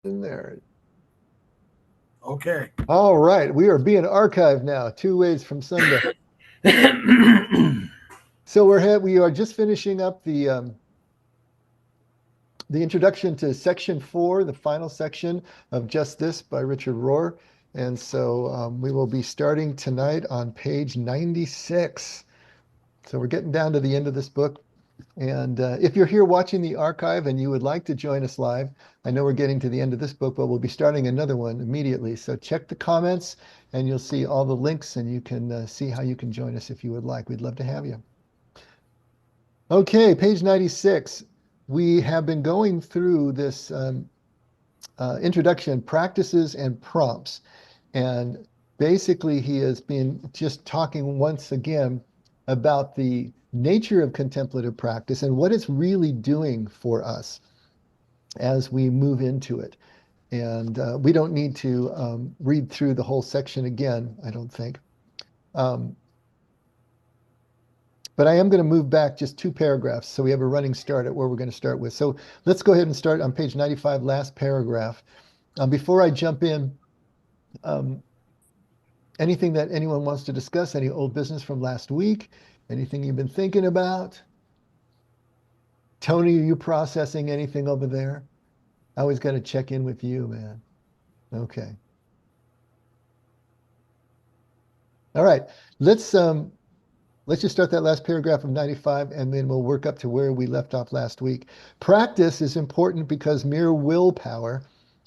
In there. Okay. All right, we are being archived now, 2 ways from Sunday. So we are just finishing up the introduction to section 4, the final section of Just This by Richard Rohr. And so we will be starting tonight on page 96. So we're getting down to the end of this book. And if you're here watching the archive and you would like to join us live, I know we're getting to the end of this book, but we'll be starting another one immediately. So check the comments and you'll see all the links and you can see how you can join us if you would like. We'd love to have you. Okay, page 96. We have been going through this introduction, practices and prompts. And basically, he has been just talking once again about the nature of contemplative practice and what it's really doing for us as we move into it. And we don't need to read through the whole section again, I don't think. Um, but I am going to move back just 2 paragraphs so we have a running start at where we're going to start with. So let's go ahead and start on page 95, last paragraph. Before I jump in, um, anything that anyone wants to discuss, any old business from last week, anything you've been thinking about? Tony, are you processing anything over there? I always got to check in with you, man. Okay. All right. Let's um let's just start that last paragraph of 95 and then we'll work up to where we left off last week. Practice is important because mere willpower,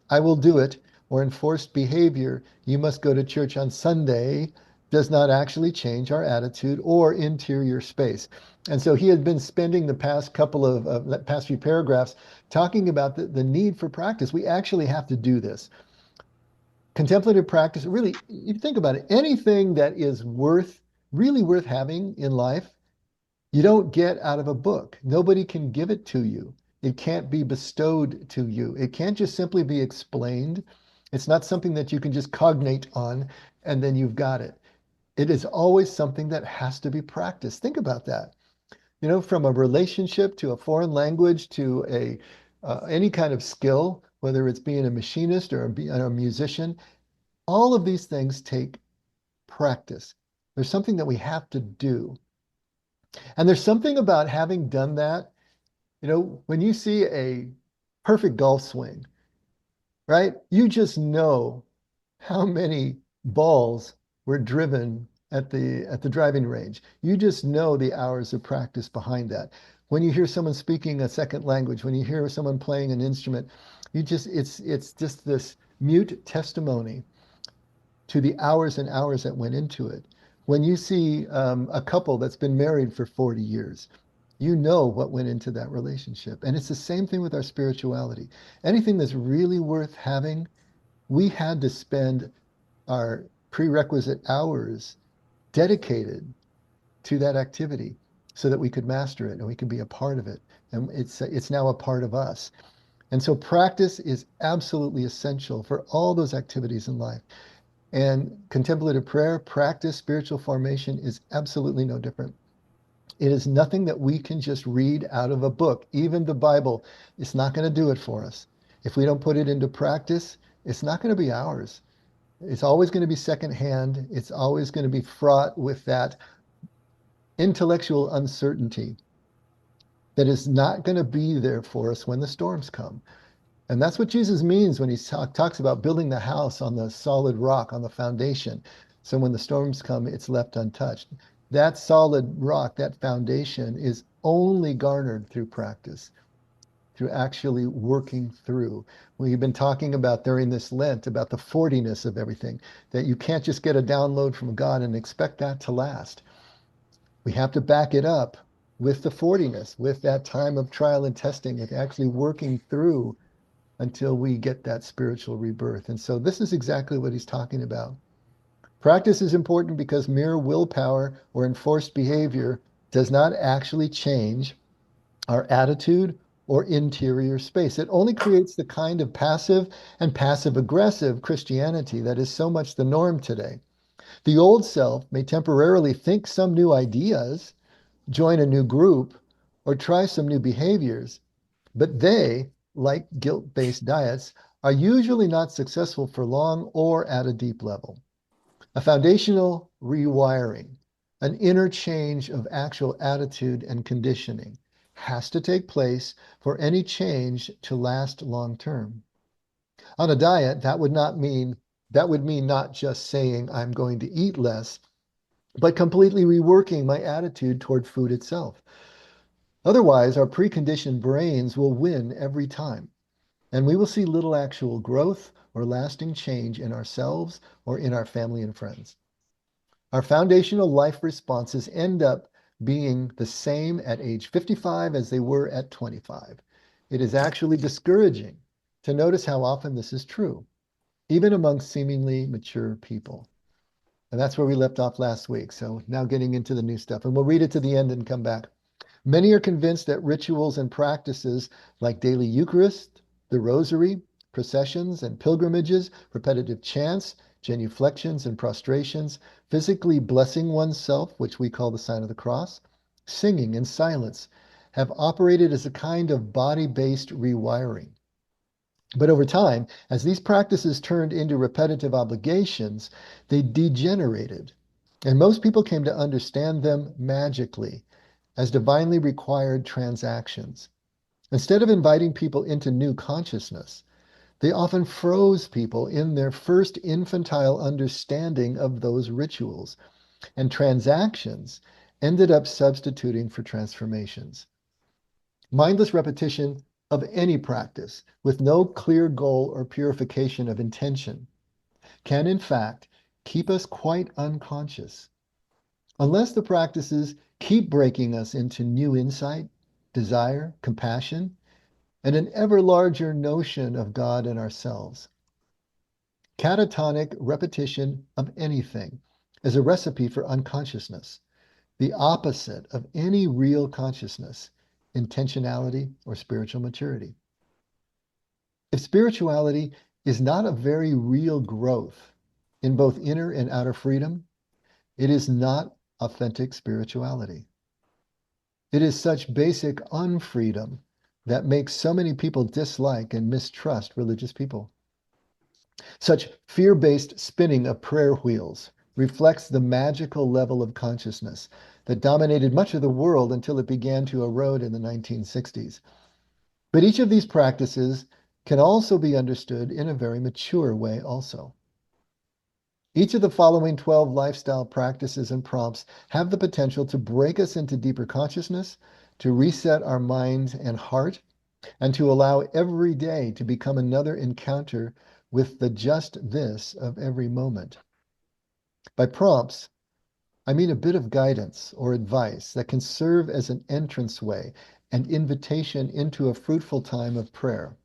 I will do it, or enforced behavior, you must go to church on Sunday, does not actually change our attitude or interior space. And so he had been spending the past couple of past few paragraphs talking about the need for practice. We actually have to do this. Contemplative practice, really, you think about it, anything that is really worth having in life, you don't get out of a book. Nobody can give it to you. It can't be bestowed to you. It can't just simply be explained. It's not something that you can just cognate on and then you've got it. It is always something that has to be practiced. Think about that. You know, from a relationship to a foreign language to a any kind of skill, whether it's being a machinist or a musician, all of these things take practice. There's something that we have to do. And there's something about having done that. You know, when you see a perfect golf swing, right? You just know how many balls were driven at the driving range. You just know the hours of practice behind that. When you hear someone speaking a second language, when you hear someone playing an instrument, you just it's just this mute testimony to the hours and hours that went into it. When you see a couple that's been married for 40 years, you know what went into that relationship. And it's the same thing with our spirituality. Anything that's really worth having, we had to spend our prerequisite hours dedicated to that activity so that we could master it and we could be a part of it. And it's now a part of us. And so practice is absolutely essential for all those activities in life. And contemplative prayer, practice, spiritual formation is absolutely no different. It is nothing that we can just read out of a book. Even the Bible, it's not going to do it for us. If we don't put it into practice, it's not going to be ours. It's always going to be secondhand. It's always going to be fraught with that intellectual uncertainty that is not going to be there for us when the storms come. And that's what Jesus means when he talks about building the house on the solid rock, on the foundation. So when the storms come, it's left untouched. That solid rock, that foundation is only garnered through practice, through actually working through. We've been talking about during this Lent about the 40ness of everything, that you can't just get a download from God and expect that to last. We have to back it up with the 40ness, with that time of trial and testing, with actually working through until we get that spiritual rebirth. And so this is exactly what he's talking about. Practice is important because mere willpower or enforced behavior does not actually change our attitude or interior space. It only creates the kind of passive and passive aggressive Christianity that is so much the norm today. The old self may temporarily think some new ideas, join a new group, or try some new behaviors, but they, like guilt based diets, are usually not successful for long or at a deep level. A foundational rewiring, an inner change of actual attitude and conditioning has to take place for any change to last long term. On a diet, that would mean not just saying I'm going to eat less, but completely reworking my attitude toward food itself. Otherwise, our preconditioned brains will win every time, and we will see little actual growth or lasting change in ourselves or in our family and friends. Our foundational life responses end up being the same at age 55 as they were at 25. It is actually discouraging to notice how often this is true, even among seemingly mature people. And that's where we left off last week. So now getting into the new stuff. And we'll read it to the end and come back. Many are convinced that rituals and practices like daily Eucharist, the Rosary, processions and pilgrimages, repetitive chants, genuflections and prostrations, physically blessing oneself, which we call the sign of the cross, singing in silence, have operated as a kind of body-based rewiring. But over time, as these practices turned into repetitive obligations, they degenerated. And most people came to understand them magically as divinely required transactions. Instead of inviting people into new consciousness, they often froze people in their first infantile understanding of those rituals, and transactions ended up substituting for transformations. Mindless repetition of any practice with no clear goal or purification of intention can, in fact, keep us quite unconscious. Unless the practices keep breaking us into new insight, desire, compassion, and an ever larger notion of God and ourselves. Catatonic repetition of anything is a recipe for unconsciousness, the opposite of any real consciousness, intentionality, or spiritual maturity. If spirituality is not a very real growth in both inner and outer freedom, it is not authentic spirituality. It is such basic unfreedom that makes so many people dislike and mistrust religious people. Such fear-based spinning of prayer wheels reflects the magical level of consciousness that dominated much of the world until it began to erode in the 1960s. But each of these practices can also be understood in a very mature way also. Each of the following 12 lifestyle practices and prompts have the potential to break us into deeper consciousness, to reset our mind and heart, and to allow every day to become another encounter with the just this of every moment. By prompts, I mean a bit of guidance or advice that can serve as an entranceway and invitation into a fruitful time of prayer.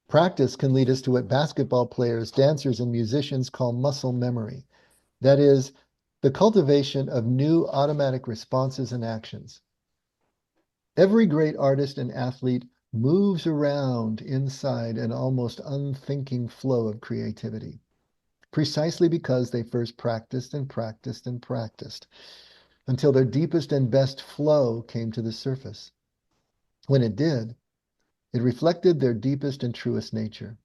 Practice can lead us to what basketball players, dancers, and musicians call muscle memory. That is, the cultivation of new automatic responses and actions. Every great artist and athlete moves around inside an almost unthinking flow of creativity, precisely because they first practiced and practiced and practiced until their deepest and best flow came to the surface. When it did, it reflected their deepest and truest nature.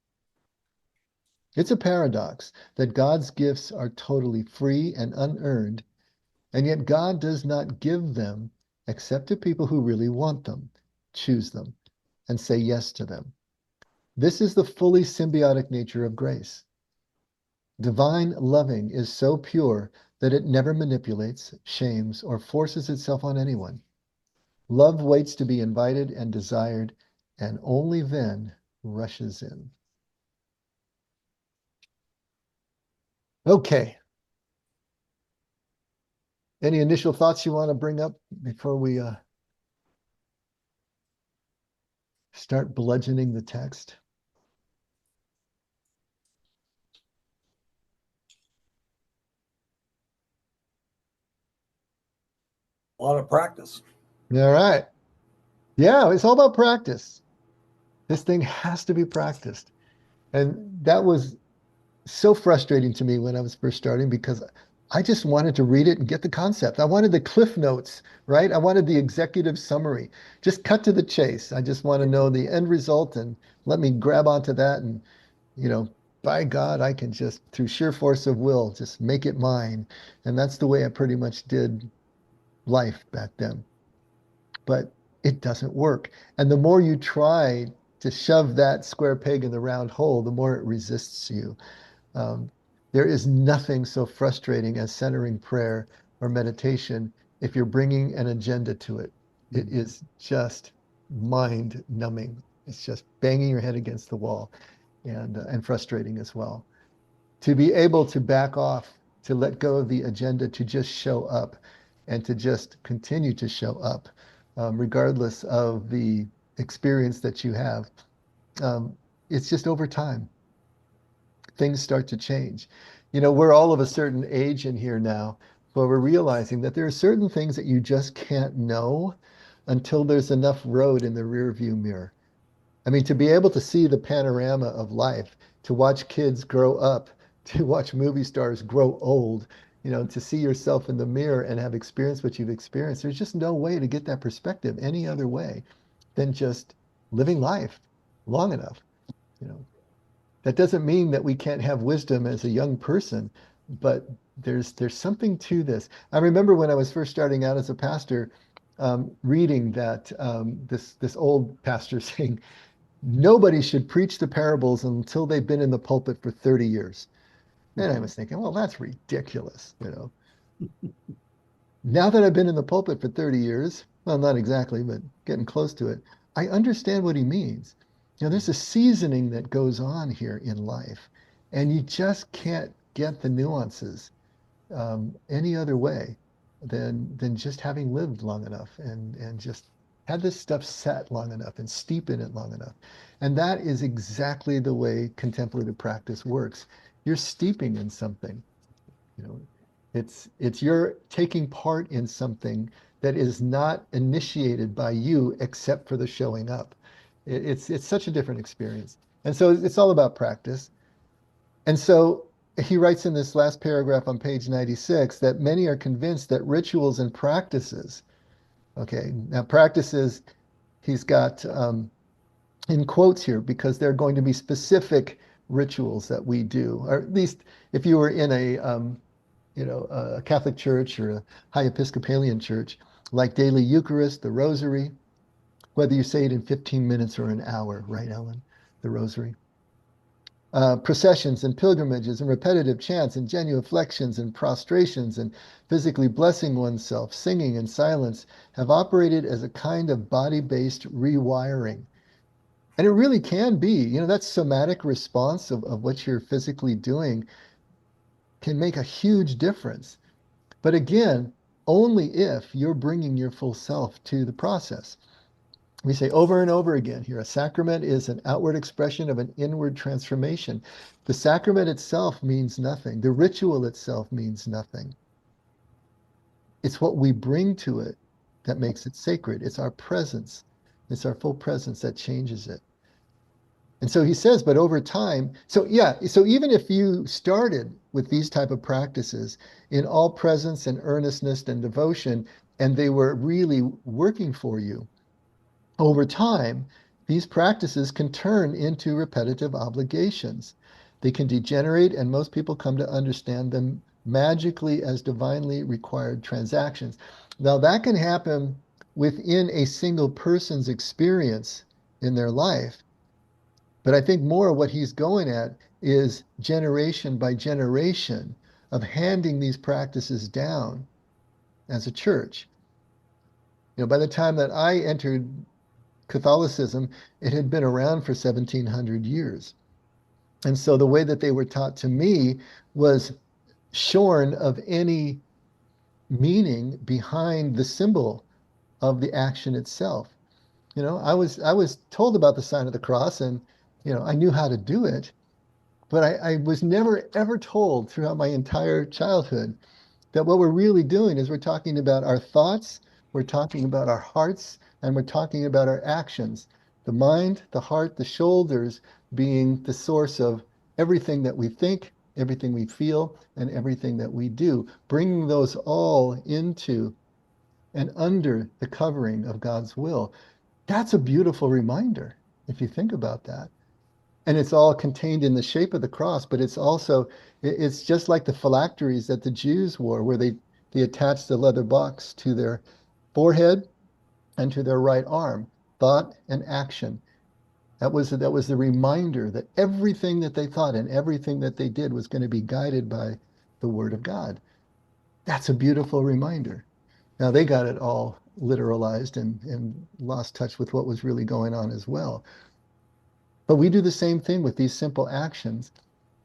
It's a paradox that God's gifts are totally free and unearned, and yet God does not give them except to people who really want them, choose them, and say yes to them. This is the fully symbiotic nature of grace. Divine loving is so pure that it never manipulates, shames, or forces itself on anyone. Love waits to be invited and desired, and only then rushes in. Okay. Any initial thoughts you want to bring up before we start bludgeoning the text? A lot of practice. All right. Yeah, it's all about practice. This thing has to be practiced. And that was so frustrating to me when I was first starting because I just wanted to read it and get the concept. I wanted the cliff notes, right? I wanted the executive summary. Just cut to the chase. I just want to know the end result and let me grab onto that. And, you know, by God, I can just, through sheer force of will, just make it mine. And that's the way I pretty much did life back then. But it doesn't work. And the more you try to shove that square peg in the round hole, the more it resists you. Um, there is nothing so frustrating as centering prayer or meditation if you're bringing an agenda to it. It is just mind numbing. It's just banging your head against the wall and frustrating as well. To be able to back off, to let go of the agenda, to just show up and to just continue to show up, regardless of the experience that you have. Um, it's just over time things start to change. You know, we're all of a certain age in here now, but we're realizing that there are certain things that you just can't know until there's enough road in the rear view mirror. I mean, to be able to see the panorama of life, to watch kids grow up, to watch movie stars grow old, you know, to see yourself in the mirror and have experienced what you've experienced, there's just no way to get that perspective any other way than just living life long enough, you know. That doesn't mean that we can't have wisdom as a young person, but there's something to this. I remember when I was first starting out as a pastor, reading that this old pastor saying nobody should preach the parables until they've been in the pulpit for 30 years. And I was thinking, well, that's ridiculous, you know. Now that I've been in the pulpit for 30 years, well, not exactly, but getting close to it, I understand what he means. You know, there's a seasoning that goes on here in life, and you just can't get the nuances any other way than just having lived long enough and just had this stuff set long enough and steep in it long enough. And that is exactly the way contemplative practice works. You're steeping in something. You know, it's you're taking part in something that is not initiated by you except for the showing up. It's such a different experience. And so it's all about practice. And so he writes in this last paragraph on page 96 that many are convinced that rituals and practices, okay, now practices, he's got in quotes here because they're going to be specific rituals that we do, or at least if you were in a Catholic church or a high Episcopalian church, like daily Eucharist, the Rosary, whether you say it in 15 minutes or an hour, right, Ellen? The Rosary. Processions and pilgrimages and repetitive chants and genuflections and prostrations and physically blessing oneself, singing and silence have operated as a kind of body-based rewiring. And it really can be, you know, that somatic response of what you're physically doing can make a huge difference. But again, only if you're bringing your full self to the process. We say over and over again here, a sacrament is an outward expression of an inward transformation. The sacrament itself means nothing. The ritual itself means nothing. It's what we bring to it that makes it sacred. It's our presence. It's our full presence that changes it. And so he says, but over time, so yeah, so even if you started with these type of practices in all presence and earnestness and devotion, and they were really working for you, over time, these practices can turn into repetitive obligations. They can degenerate, and most people come to understand them magically as divinely required transactions. Now, that can happen within a single person's experience in their life. But I think more what he's going at is generation by generation of handing these practices down as a church. You know, by the time that I entered Catholicism, it had been around for 1700 years. And so the way that they were taught to me was shorn of any meaning behind the symbol of the action itself. You know, I was told about the sign of the cross and I knew how to do it, but I was never ever told throughout my entire childhood that what we're really doing is we're talking about our thoughts, we're talking about our hearts, and we're talking about our actions. The mind, the heart, the shoulders being the source of everything that we think, everything we feel, and everything that we do, bringing those all into and under the covering of God's will. That's a beautiful reminder if you think about that. And it's all contained in the shape of the cross, but it's also, it's just like the phylacteries that the Jews wore, where they attached the leather box to their forehead and to their right arm, thought and action. That was the reminder that everything that they thought and everything that they did was going to be guided by the Word of God. That's a beautiful reminder. Now they got it all literalized and lost touch with what was really going on as well. But we do the same thing with these simple actions.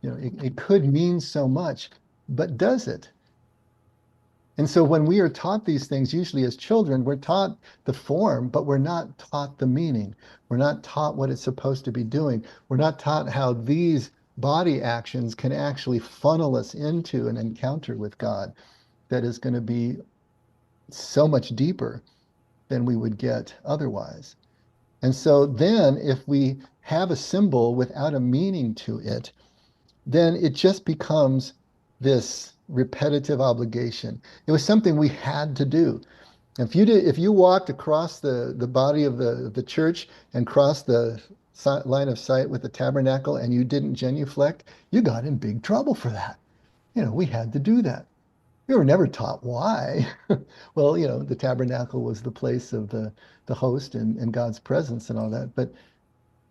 It could mean so much, but does it? And so when we are taught these things, usually as children, we're taught the form, but we're not taught the meaning. We're not taught what it's supposed to be doing. We're not taught how these body actions can actually funnel us into an encounter with God that is going to be so much deeper than we would get otherwise. And so then if we have a symbol without a meaning to it, then it just becomes this repetitive obligation. It was something we had to do. If you walked across the body of the church and crossed the line of sight with the tabernacle and you didn't genuflect, you got in big trouble for that. We had to do that. We were never taught why. Well, the tabernacle was the place of the host and God's presence and all that. But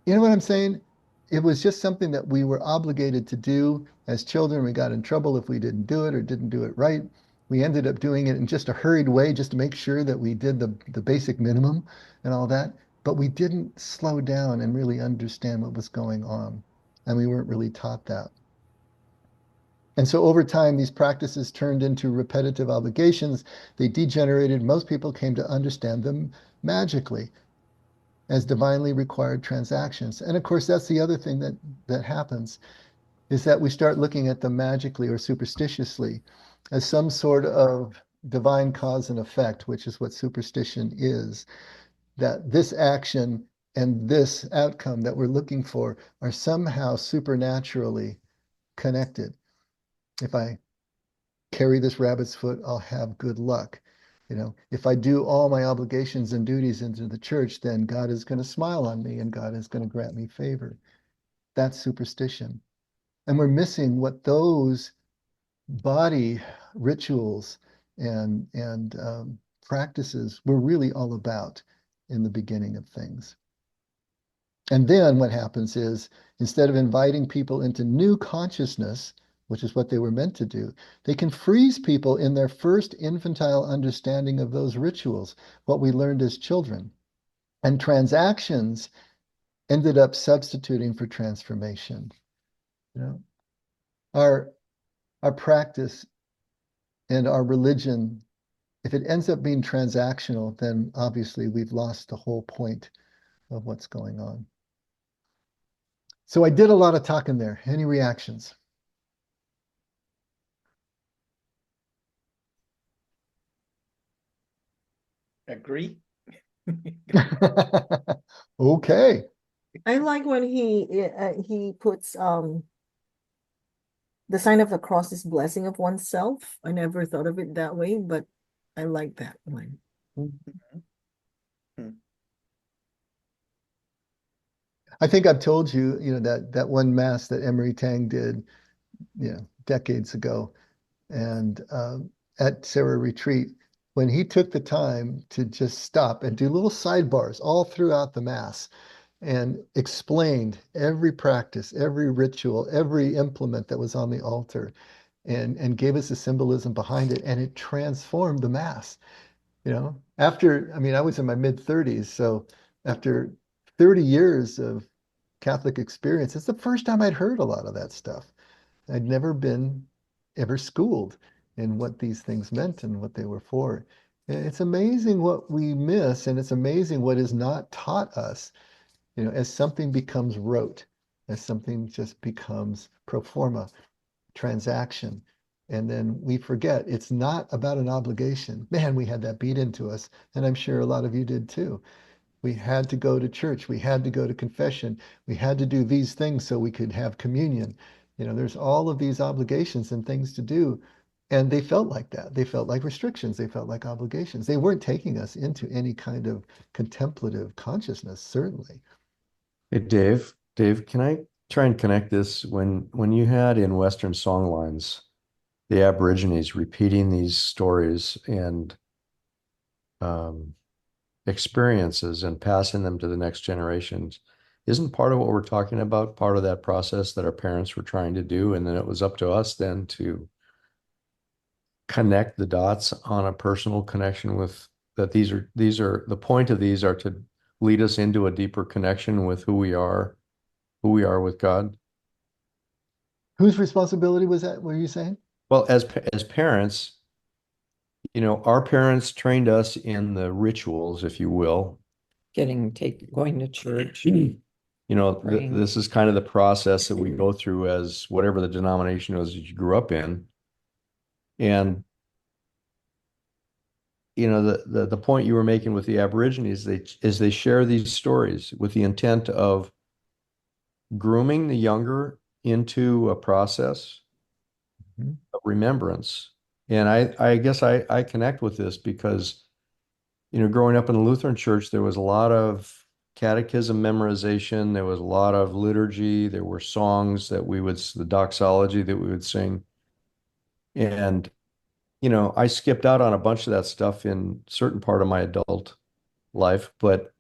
you know what I'm saying? It was just something that we were obligated to do as children. We got in trouble if we didn't do it or didn't do it right. We ended up doing it in just a hurried way just to make sure that we did the basic minimum and all that. But we didn't slow down and really understand what was going on. And we weren't really taught that. And so over time, these practices turned into repetitive obligations. They degenerated. Most people came to understand them magically as divinely required transactions. And of course, that's the other thing that happens is that we start looking at them magically or superstitiously as some sort of divine cause and effect, which is what superstition is, that this action and this outcome that we're looking for are somehow supernaturally connected. If I carry this rabbit's foot, I'll have good luck. If I do all my obligations and duties into the church, then God is going to smile on me and God is going to grant me favor. That's superstition. And we're missing what those body rituals and practices were really all about in the beginning of things. And then what happens is instead of inviting people into new consciousness, which is what they were meant to do, they can freeze people in their first infantile understanding of those rituals, what we learned as children. And transactions ended up substituting for transformation. You know, our our practice and our religion, if it ends up being transactional, then obviously we've lost the whole point of what's going on. So I did a lot of talking there. Any reactions? Agree. Okay. I like when he puts the sign of the cross is blessing of oneself. I never thought of it that way, but I like that one. I think I've told you, that one mass that Emery Tang did, decades ago, and at Sarah Retreat, when he took the time to just stop and do little sidebars all throughout the mass and explained every practice, every ritual, every implement that was on the altar, and gave us the symbolism behind it, and it transformed the mass. I mean, I was in my mid 30s, so after 30 years of Catholic experience, it's the first time I'd heard a lot of that stuff. I'd never been ever schooled in what these things meant and what they were for. It's amazing what we miss, and it's amazing what is not taught us, as something becomes rote, as something just becomes pro forma, transaction. And then we forget it's not about an obligation. Man, we had that beat into us. And I'm sure a lot of you did too. We had to go to church. We had to go to confession. We had to do these things so we could have communion. There's all of these obligations and things to do. And they felt like that. They felt like restrictions. They felt like obligations. They weren't taking us into any kind of contemplative consciousness, certainly. Hey, Dave, can I try and connect this when you had in Western songlines the Aborigines repeating these stories and um, experiences and passing them to the next generations? Isn't part of what we're talking about part of that process that our parents were trying to do, and then it was up to us then to connect the dots on a personal connection with that these are the point of these are to lead us into a deeper connection with who we are with God. Whose responsibility was that? What are you saying? Well, as parents, our parents trained us in the rituals, if you will. Going to church, praying. This is kind of the process that we go through as whatever the denomination was that you grew up in. And the point you were making with the Aborigines they share these stories with the intent of grooming the younger into a process Mhm. of remembrance. And I guess I connect with this because, growing up in the Lutheran church, there was a lot of catechism memorization, there was a lot of liturgy, there were songs the doxology that we would sing. And, I skipped out on a bunch of that stuff in certain part of my adult life, but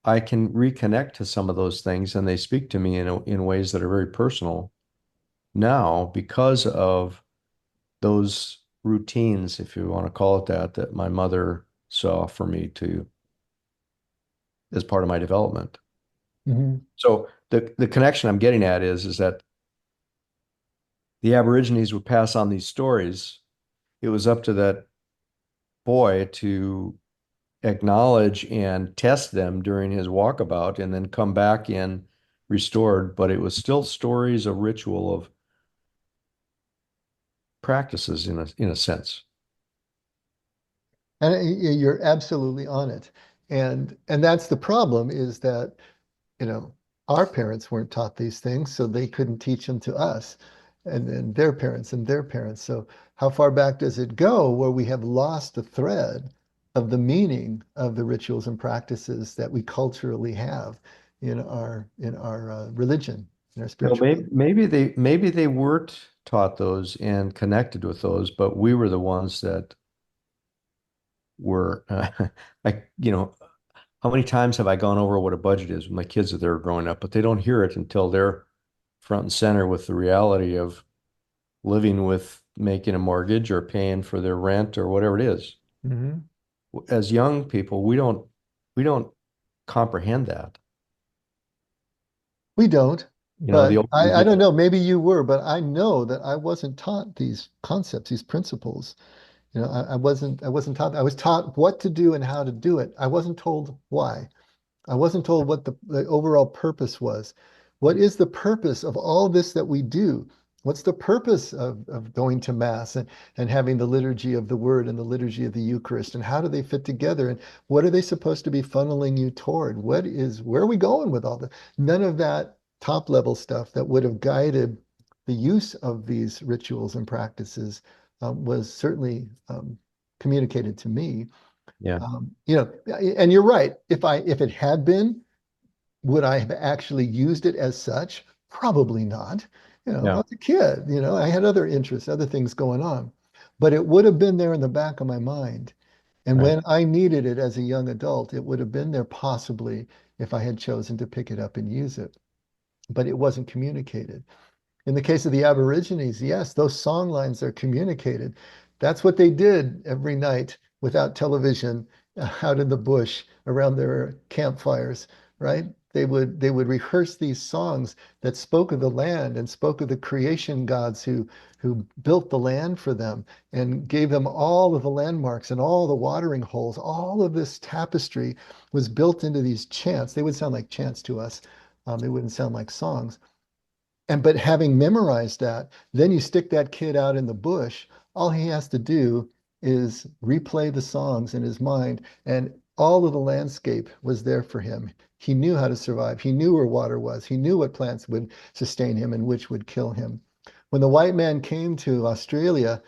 I can reconnect to some of those things and they speak to me in ways that are very personal now because of those routines, if you want to call it that, that my mother saw for me to as part of my development. Mhm. So the connection I'm getting at is that the Aborigines would pass on these stories. It was up to that boy to acknowledge and test them during his walkabout and then come back in restored, but it was still stories of ritual of practices in a sense. And you're absolutely on it. And that's the problem is that, you know, our parents weren't taught these things, so they couldn't teach them to us, and then their parents and their parents. So how far back does it go where we have lost the thread of the meaning of the rituals and practices that we culturally have in our religion, in our No, spirituality? maybe they weren't taught those and connected with those, but we were the ones that were like, how many times have I gone over what a budget is with my kids that they're growing up, but they don't hear it until they're front and center with the reality of living with making a mortgage or paying for their rent or whatever it is. Mhm. As young people, we don't comprehend that. We don't, The but older we I don't get. know, maybe you were, but I know that I wasn't taught these concepts, these principles. I wasn't taught. I was taught what to do and how to do it. I wasn't told why. I wasn't told what the overall purpose was. What is the purpose of all this that we do? What's the purpose of going to Mass and having the liturgy of the Word and the liturgy of the Eucharist? And how do they fit together? And what are they supposed to be funneling you toward? Where are we going with all this? None of that top level stuff that would have guided the use of these rituals and practices was certainly communicated to me. Yeah, And you're right. If it had been, would I have actually used it as such? Probably not. I yeah, was a kid, I had other interests, other things going on. But it would have been there in the back of my mind. And right. when I needed it as a young adult, it would have been there possibly if I had chosen to pick it up and use it. But it wasn't communicated. In the case of the Aborigines, yes, those song lines are communicated. That's what they did every night without television out in the bush around their campfires, right? They would rehearse these songs that spoke of the land and spoke of the creation gods who built the land for them and gave them all of the landmarks and all the watering holes. All of this tapestry was built into these chants. They would sound like chants to us. They wouldn't sound like songs. But having memorized that, then you stick that kid out in the bush. All he has to do is replay the songs in his mind. And all of the landscape was there for him. He knew how to survive. He knew where water was. He knew what plants would sustain him and which would kill him. When the white man came to Australia,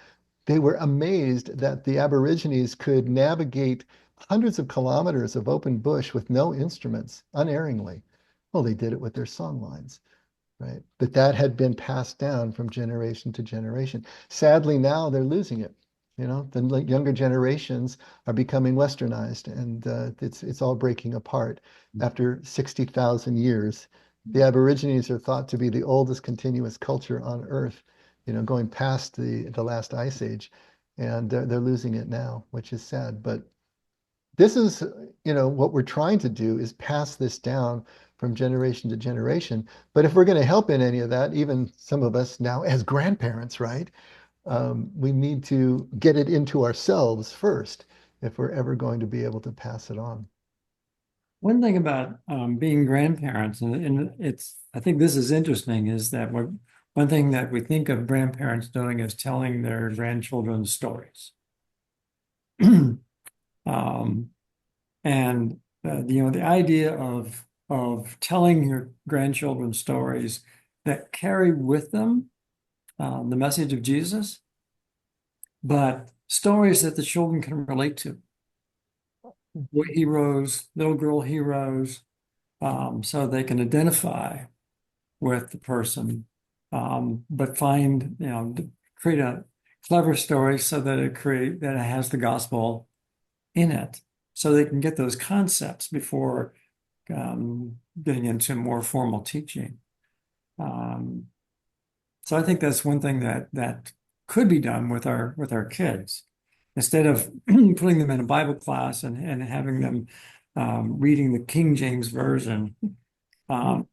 they were amazed that the Aborigines could navigate hundreds of kilometers of open bush with no instruments, unerringly. Well, they did it with their song lines, right? But that had been passed down from generation to generation. Sadly, now they're losing it. You know, the younger generations are becoming westernized, and it's all breaking apart. After 60,000 years, the Aborigines are thought to be the oldest continuous culture on Earth, you know, going past the last ice age, and they're losing it now, which is sad. But this is, you know, what we're trying to do is pass this down from generation to generation. But if we're going to help in any of that, even some of us now as grandparents, right? We need to get it into ourselves first if we're ever going to be able to pass it on. One thing about being grandparents, and I think this is interesting, is that one thing that we think of grandparents doing is telling their grandchildren stories. And you know, the idea of telling your grandchildren stories that carry with them the message of Jesus, but stories that the children can relate to. Boy heroes, little girl heroes, so they can identify with the person, but find, you know, create a clever story so that it has the gospel in it, so they can get those concepts before getting into more formal teaching. So I think that's one thing that could be done with our kids. Instead of putting them in a Bible class and having them reading the King James Version,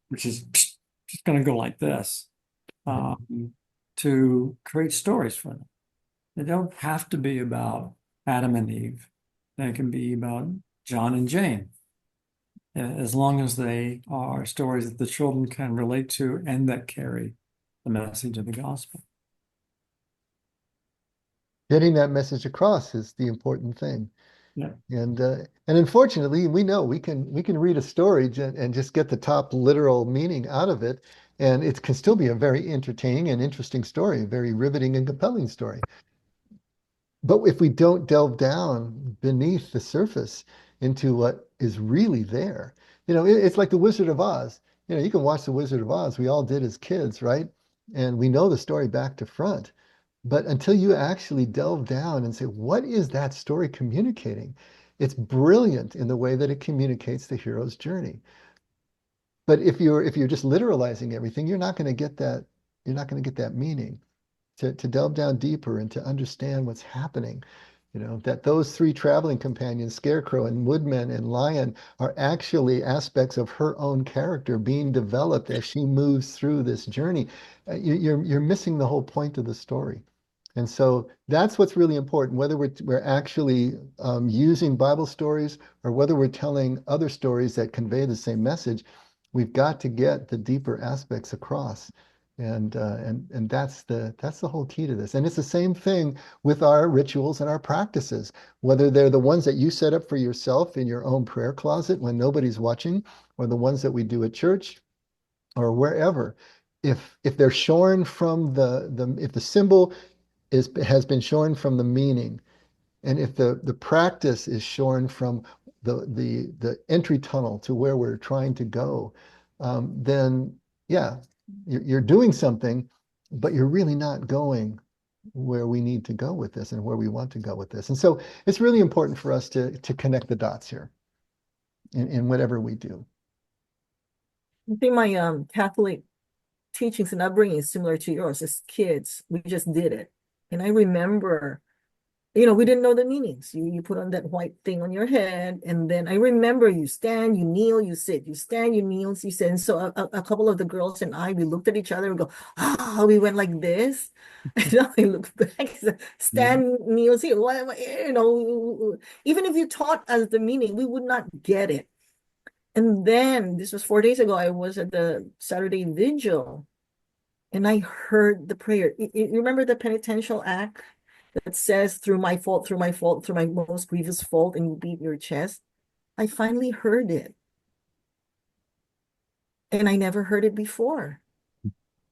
which is just going to go like this, to create stories for them. They don't have to be about Adam and Eve. They can be about John and Jane, as long as they are stories that the children can relate to and that carry the message of the gospel. Getting that message across is the important thing. Yeah. And unfortunately, we know we can read a story and just get the top literal meaning out of it, and it can still be a very entertaining and interesting story, a very riveting and compelling story. But if we don't delve down beneath the surface into what is really there, you know, it's like the Wizard of Oz. You know, you can watch the Wizard of Oz. We all did as kids, right? And we know the story back to front. But until you actually delve down and say, what is that story communicating? It's brilliant in the way that it communicates the hero's journey. But if you're just literalizing everything, you're not going to get that, you're not going to get that meaning. To delve down deeper and to understand what's happening, you know, that those three traveling companions, Scarecrow and Woodman and Lion, are actually aspects of her own character being developed as she moves through this journey. You're missing the whole point of the story. And so that's what's really important, whether we're actually using Bible stories or whether we're telling other stories that convey the same message, we've got to get the deeper aspects across. And that's the whole key to this. And it's the same thing with our rituals and our practices, whether they're the ones that you set up for yourself in your own prayer closet when nobody's watching, or the ones that we do at church or wherever. If they're shorn from if the symbol has been shorn from the meaning, and if the practice is shorn from the entry tunnel to where we're trying to go, then yeah, you're doing something, but you're really not going where we need to go with this and where we want to go with this. And so it's really important for us to connect the dots here in whatever we do. I think my Catholic teachings and upbringing is similar to yours. As kids, we just did it. And I remember, you know, we didn't know the meanings. You put on that white thing on your head, and then I remember you stand, you kneel, you sit, you stand, you kneel, you sit. And so a couple of the girls and I, we looked at each other and go, ah, we went like this. And now I look back, stand, kneel, sit. What, you know, even if you taught us the meaning, we would not get it. And then this was 4 days ago, I was at the Saturday vigil, and I heard the prayer. You remember the penitential act that says, through my fault, through my fault, through my most grievous fault, and you beat your chest? I finally heard it. And I never heard it before.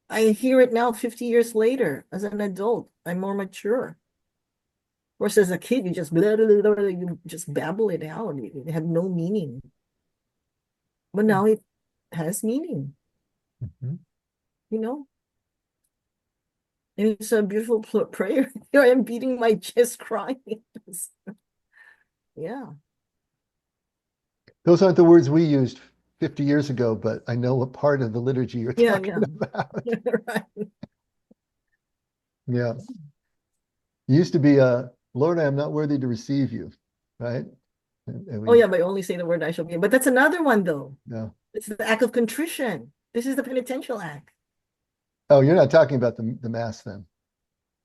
I hear it now 50 years later as an adult. I'm more mature. Of course, as a kid, you just blah, blah, blah, blah, you just babble it out. It had no meaning. But now it has meaning, Mhm. you know? And it's a beautiful prayer. Here I am beating my chest crying. Yeah. Those aren't the words we used 50 years ago, but I know what part of the liturgy you're Yeah, talking about. Right. Yeah. It used to be, Lord, I am not worthy to receive you, right? And Oh, yeah, but I only say the word I shall be. But that's another one, though. no. It's the act of contrition. This is the penitential act. Oh, you're not talking about the Mass then.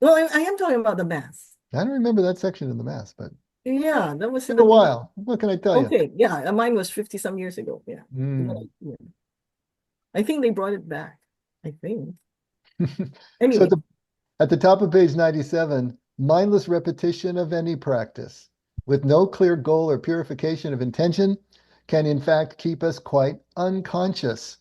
Well, I am talking about the Mass. I don't remember that section in the Mass, but Yeah, that was it's in been the a middle. while. What can I tell you? Okay, yeah, mine was 50 some years ago. Yeah. Mm. Yeah. I think they brought it back. I think. So Anyway, at the top of page 97, mindless repetition of any practice with no clear goal or purification of intention can in fact keep us quite unconscious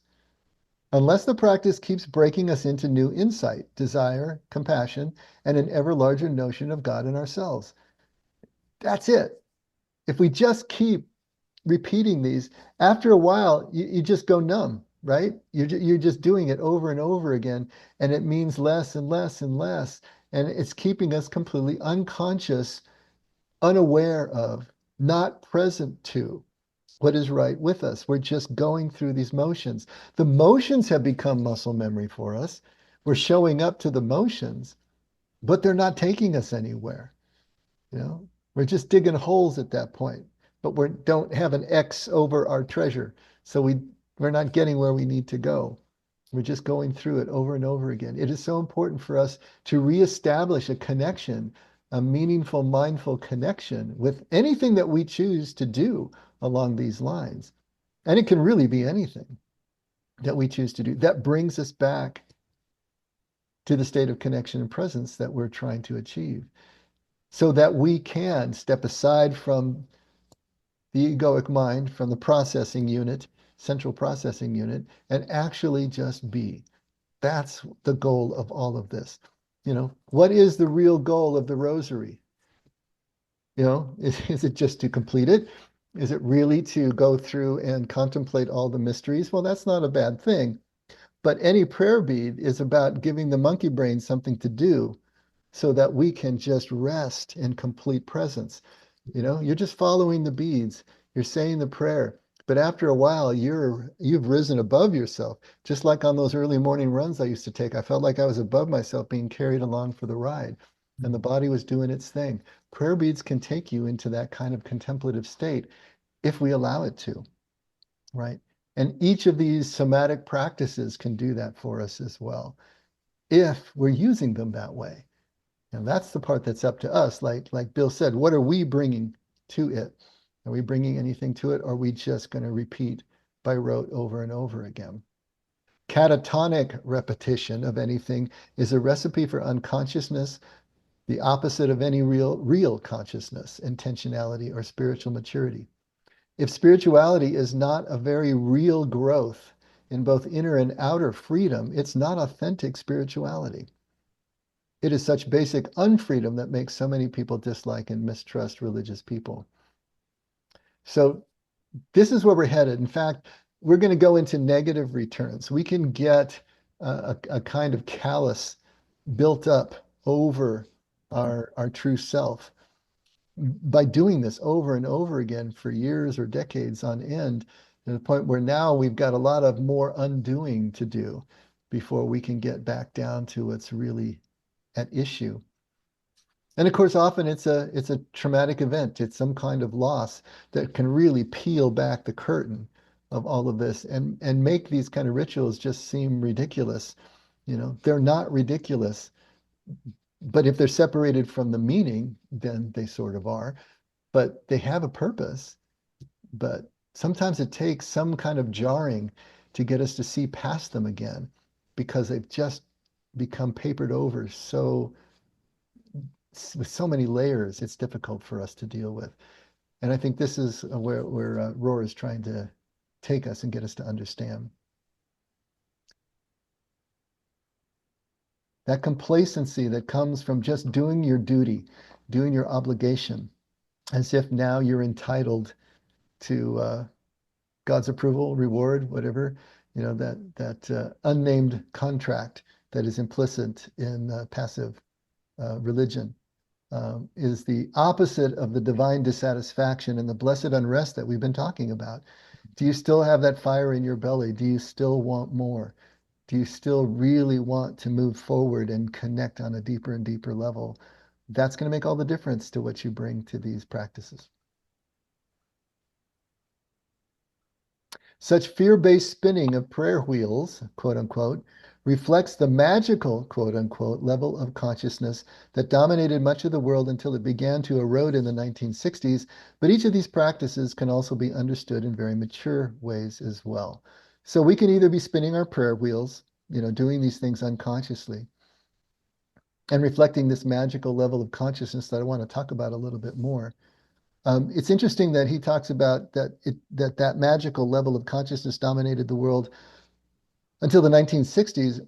unless the practice keeps breaking us into new insight, desire, compassion, and an ever larger notion of God and ourselves. That's it. If we just keep repeating these, after a while, you just go numb, right? You're just doing it over and over again, and it means less and less and less. And it's keeping us completely unconscious, unaware of, not present to what is right with us. We're just going through these motions. The motions have become muscle memory for us. We're showing up to the motions, but they're not taking us anywhere. We're just digging holes at that point, but we don't have an X over our treasure. So we're not getting where we need to go. We're just going through it over and over again. It is so important for us to reestablish a connection, a meaningful, mindful connection with anything that we choose to do along these lines. And it can really be anything that we choose to do that brings us back to the state of connection and presence that we're trying to achieve, so that we can step aside from the egoic mind, from the processing unit, central processing unit, and actually just be. That's the goal of all of this. What is the real goal of the rosary? Is it just to complete it? Is it really to go through and contemplate all the mysteries? Well, that's not a bad thing. But any prayer bead is about giving the monkey brain something to do so that we can just rest in complete presence. You're just following the beads, you're saying the prayer, but after a while, you've risen above yourself. Just like on those early morning runs I used to take, I felt like I was above myself, being carried along for the ride, and the body was doing its thing. Prayer beads can take you into that kind of contemplative state if we allow it to, right? And each of these somatic practices can do that for us as well, if we're using them that way. And that's the part that's up to us. Like Bill said, what are we bringing to it? Are we bringing anything to it? Or are we just going to repeat by rote over and over again? Catatonic repetition of anything is a recipe for unconsciousness, the opposite of any real consciousness, intentionality, or spiritual maturity. If spirituality is not a very real growth in both inner and outer freedom, it's not authentic spirituality. It is such basic unfreedom that makes so many people dislike and mistrust religious people. So this is where we're headed. In fact, we're going to go into negative returns. We can get a kind of callus built up over our true self by doing this over and over again for years or decades on end, to the point where now we've got a lot of more undoing to do before we can get back down to what's really at issue. And of course, often it's a traumatic event. It's some kind of loss that can really peel back the curtain of all of this and make these kind of rituals just seem ridiculous. They're not ridiculous, but if they're separated from the meaning, then they sort of are. But they have a purpose. But sometimes it takes some kind of jarring to get us to see past them again, because they've just become papered over with so many layers, it's difficult for us to deal with. And I think this is where Rohr is trying to take us and get us to understand. That complacency that comes from just doing your duty, doing your obligation, as if now you're entitled to God's approval, reward, whatever, that unnamed contract that is implicit in passive religion. Is the opposite of the divine dissatisfaction and the blessed unrest that we've been talking about. Do you still have that fire in your belly? Do you still want more? Do you still really want to move forward and connect on a deeper and deeper level? That's going to make all the difference to what you bring to these practices. Such fear-based spinning of prayer wheels, quote unquote, reflects the magical, quote unquote, level of consciousness that dominated much of the world until it began to erode in the 1960s. But each of these practices can also be understood in very mature ways as well. So we can either be spinning our prayer wheels, doing these things unconsciously, and reflecting this magical level of consciousness that I want to talk about a little bit more. It's interesting that he talks about that magical level of consciousness dominated the world until the 1960s.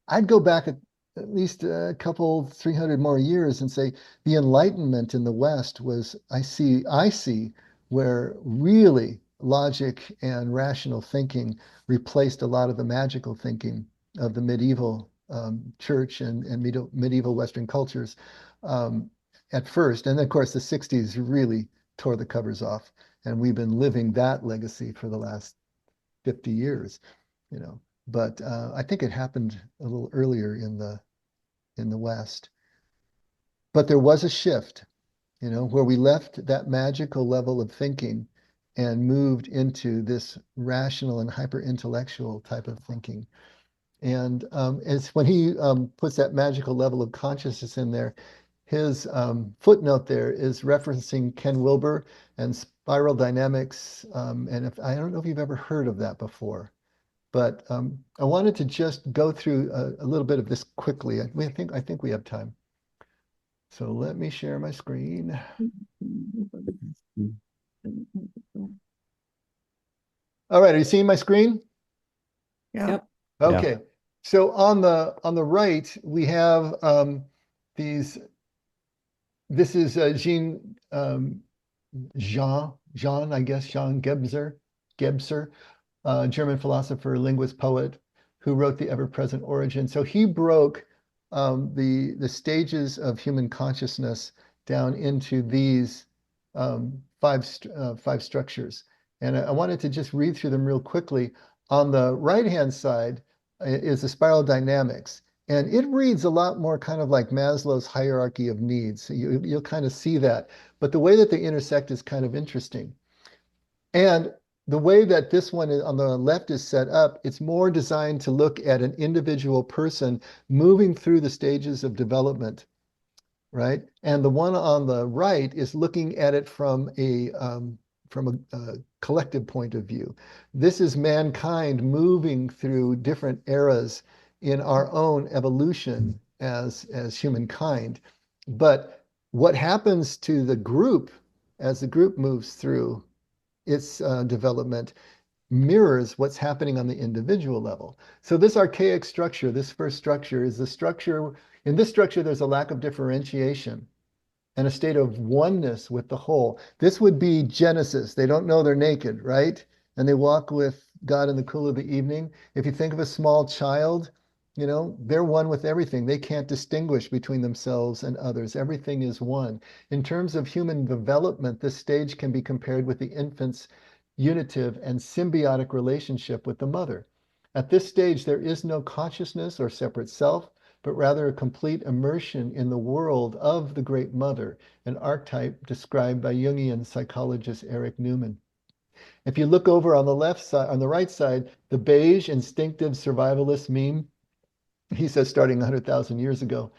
I'd go back at least a couple, 300 more years and say the Enlightenment in the West was, I see where really logic and rational thinking replaced a lot of the magical thinking of the medieval church and medieval Western cultures. At first. And of course, the 60s really tore the covers off. And we've been living that legacy for the last 50 years, But I think it happened a little earlier in the West. But there was a shift, where we left that magical level of thinking and moved into this rational and hyper-intellectual type of thinking. And it's when he puts that magical level of consciousness in there, his footnote there is referencing Ken Wilber and spiral dynamics. And I don't know if you've ever heard of that before, but I wanted to just go through a little bit of this quickly. I think we have time. So let me share my screen. All right, are you seeing my screen? Yep. Okay. So on the right, we have these. This is Jean, I guess, Jean Gebser, German philosopher, linguist, poet, who wrote The Ever-Present Origin. So he broke the stages of human consciousness down into these five structures. And I wanted to just read through them real quickly. On the right-hand side is the spiral dynamics. And it reads a lot more kind of like Maslow's hierarchy of needs. So you'll kind of see that. But the way that they intersect is kind of interesting. And the way that this one on the left is set up, it's more designed to look at an individual person moving through the stages of development, right? And the one on the right is looking at it from a collective point of view. This is mankind moving through different eras in our own evolution as humankind. But what happens to the group as the group moves through its development mirrors what's happening on the individual level. So this archaic structure, this first structure, is the structure. In this structure, there's a lack of differentiation and a state of oneness with the whole. This would be Genesis. They don't know they're naked, right? And they walk with God in the cool of the evening. If you think of a small child, they're one with everything. They can't distinguish between themselves and others. Everything is one. In terms of human development, this stage can be compared with the infant's unitive and symbiotic relationship with the mother. At this stage, there is no consciousness or separate self, but rather a complete immersion in the world of the Great Mother, an archetype described by Jungian psychologist Eric Newman. If you look over on the left side, on the right side, the beige instinctive survivalist meme, he says starting 100,000 years ago,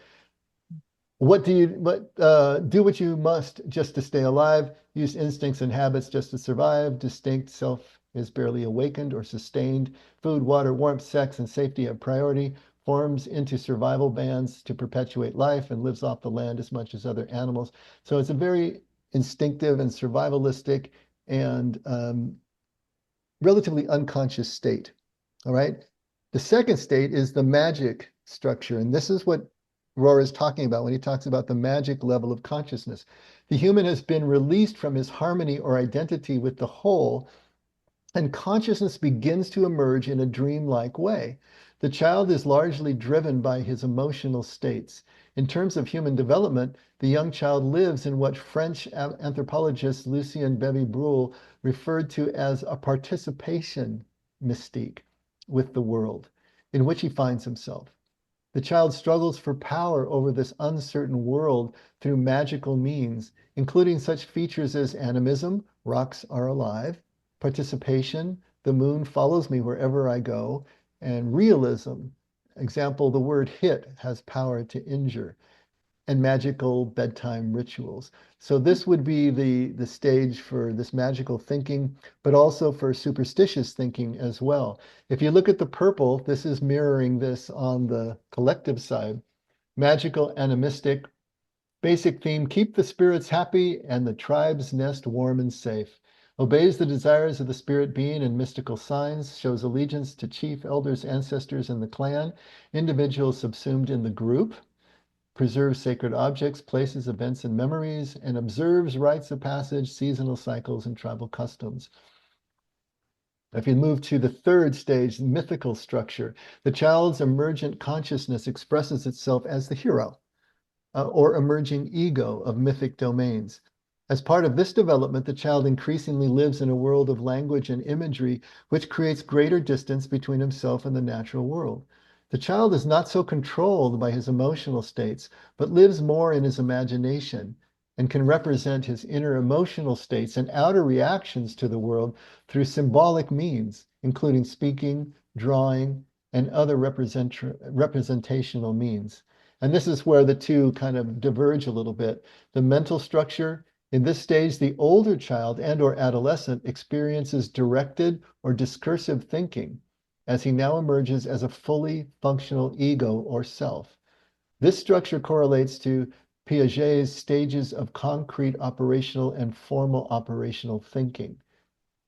do what you must just to stay alive, use instincts and habits just to survive, distinct self is barely awakened or sustained, food, water, warmth, sex, and safety are priority, forms into survival bands to perpetuate life and lives off the land as much as other animals. So it's a very instinctive and survivalistic and relatively unconscious state. All right. The second state is the magic structure. And this is what Rohr is talking about when he talks about the magic level of consciousness. The human has been released from his harmony or identity with the whole, and consciousness begins to emerge in a dreamlike way. The child is largely driven by his emotional states. In terms of human development, the young child lives in what French anthropologist Lucien Bebey-Bruhl referred to as a participation mystique with the world in which he finds himself. The child struggles for power over this uncertain world through magical means, including such features as animism, rocks are alive, participation, the moon follows me wherever I go, and realism, example, the word hit has power to injure, and magical bedtime rituals. So this would be the stage for this magical thinking, but also for superstitious thinking as well. If you look at the purple, this is mirroring this on the collective side. Magical, animistic, basic theme, keep the spirits happy and the tribe's nest warm and safe. Obeys the desires of the spirit being and mystical signs, shows allegiance to chief elders, ancestors in the clan, individuals subsumed in the group, preserves sacred objects, places, events, and memories, and observes rites of passage, seasonal cycles, and tribal customs. If you move to the third stage, mythical structure, the child's emergent consciousness expresses itself as the hero or emerging ego of mythic domains. As part of this development, the child increasingly lives in a world of language and imagery, which creates greater distance between himself and the natural world. The child is not so controlled by his emotional states, but lives more in his imagination and can represent his inner emotional states and outer reactions to the world through symbolic means, including speaking, drawing, and other representational means. And this is where the two kind of diverge a little bit. The mental structure, in this stage, the older child and or adolescent experiences directed or discursive thinking as he now emerges as a fully functional ego or self. This structure correlates to Piaget's stages of concrete operational and formal operational thinking,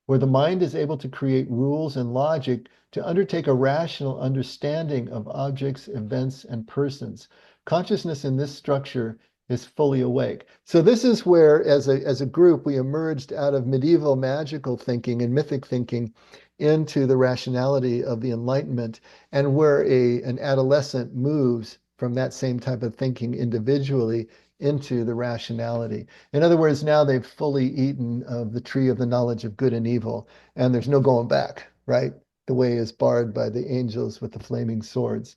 where the mind is able to create rules and logic to undertake a rational understanding of objects, events, and persons. Consciousness in this structure is fully awake. So this is where, as a group, we emerged out of medieval magical thinking and mythic thinking into the rationality of the Enlightenment, and where an adolescent moves from that same type of thinking individually into the rationality. In other words, now they've fully eaten of the tree of the knowledge of good and evil, and there's no going back, right? The way is barred by the angels with the flaming swords.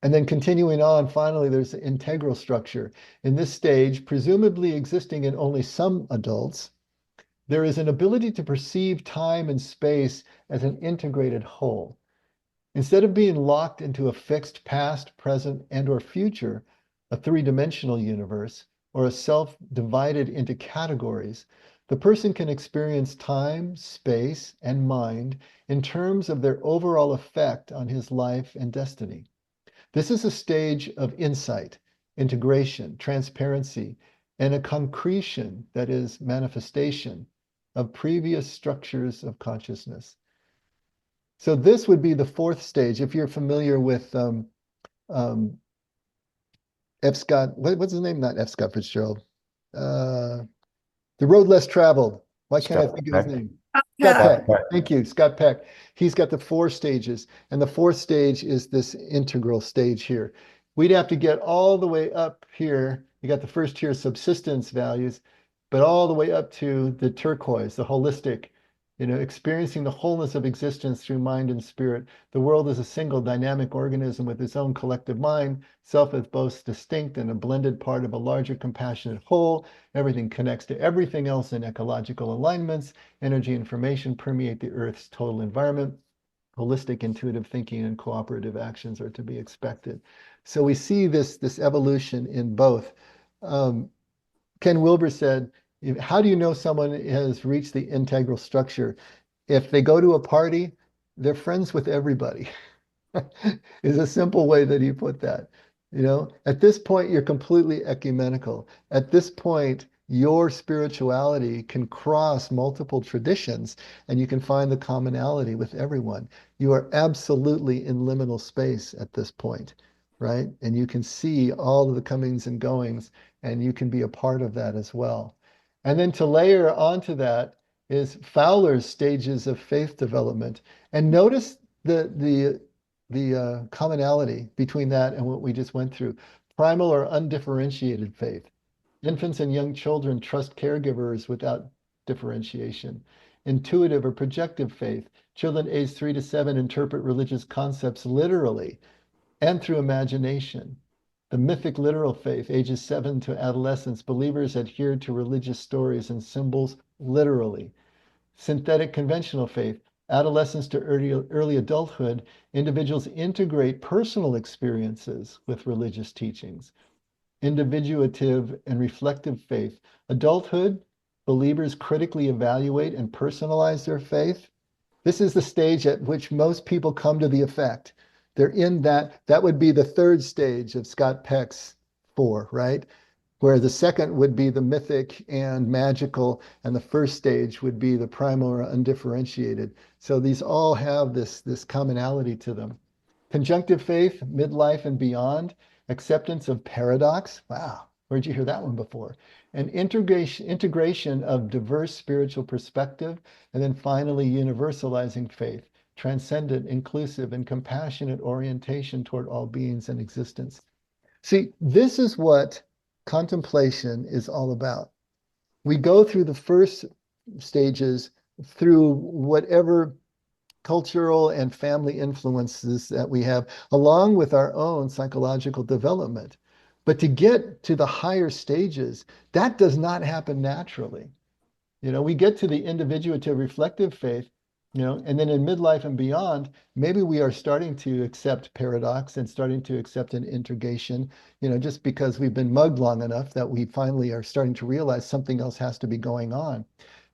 And then continuing on, finally, there's the integral structure. In this stage, presumably existing in only some adults, there is an ability to perceive time and space as an integrated whole. Instead of being locked into a fixed past, present, and or future, a three-dimensional universe, or a self divided into categories, the person can experience time, space, and mind in terms of their overall effect on his life and destiny. This is a stage of insight, integration, transparency, and a concretion, that is, manifestation, of previous structures of consciousness. So this would be the fourth stage. If you're familiar with F. Scott, what's his name? Not F. Scott Fitzgerald. The Road Less Traveled. Why can't I think of his name? Scott Peck. Thank you, Scott Peck. He's got the 4 stages, and the 4th stage is this integral stage here. We'd have to get all the way up here. You got the first tier subsistence values, but all the way up to the turquoise, the holistic, experiencing the wholeness of existence through mind and spirit. The world is a single dynamic organism with its own collective mind. Self is both distinct and a blended part of a larger compassionate whole. Everything connects to everything else in ecological alignments. Energy information permeate the Earth's total environment. Holistic, intuitive thinking and cooperative actions are to be expected. So we see this evolution in both. Ken Wilber said, how do you know someone has reached the integral structure? If they go to a party, they're friends with everybody. Is a simple way that he put that. At this point, you're completely ecumenical. At this point, your spirituality can cross multiple traditions and you can find the commonality with everyone. You are absolutely in liminal space at this point, right? And you can see all of the comings and goings, and you can be a part of that as well. And then to layer onto that is Fowler's stages of faith development. And notice the commonality between that and what we just went through. Primal or undifferentiated faith. Infants and young children trust caregivers without differentiation. Intuitive or projective faith. Children aged 3 to 7 interpret religious concepts literally and through imagination. The mythic literal faith, ages 7 to adolescence, believers adhere to religious stories and symbols literally. Synthetic conventional faith, adolescence to early adulthood, individuals integrate personal experiences with religious teachings. Individuative and reflective faith, adulthood, believers critically evaluate and personalize their faith. This is the stage at which most people come to the effect. They're in that would be the third stage of Scott Peck's 4, right? Where the second would be the mythic and magical, and the first stage would be the primal or undifferentiated. So these all have this commonality to them. Conjunctive faith, midlife and beyond, acceptance of paradox. Wow, where'd you hear that one before? And integration of diverse spiritual perspective, and then finally universalizing faith, transcendent, inclusive, and compassionate orientation toward all beings and existence. See, this is what contemplation is all about. We go through the first stages through whatever cultural and family influences that we have, along with our own psychological development. But to get to the higher stages, that does not happen naturally. We get to the individuative reflective faith, and then in midlife and beyond, maybe we are starting to accept paradox and starting to accept an integration, just because we've been mugged long enough that we finally are starting to realize something else has to be going on.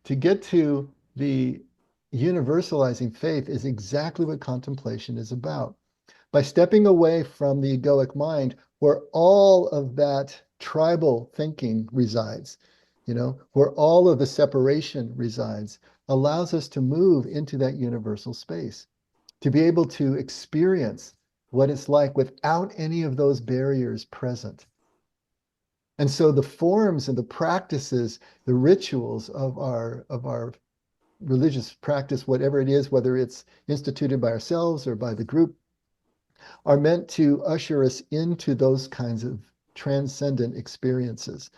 To get to the universalizing faith is exactly what contemplation is about. By stepping away from the egoic mind, where all of that tribal thinking resides, where all of the separation resides, allows us to move into that universal space, to be able to experience what it's like without any of those barriers present. And so the forms and the practices, the rituals of our religious practice, whatever it is, whether it's instituted by ourselves or by the group, are meant to usher us into those kinds of transcendent experiences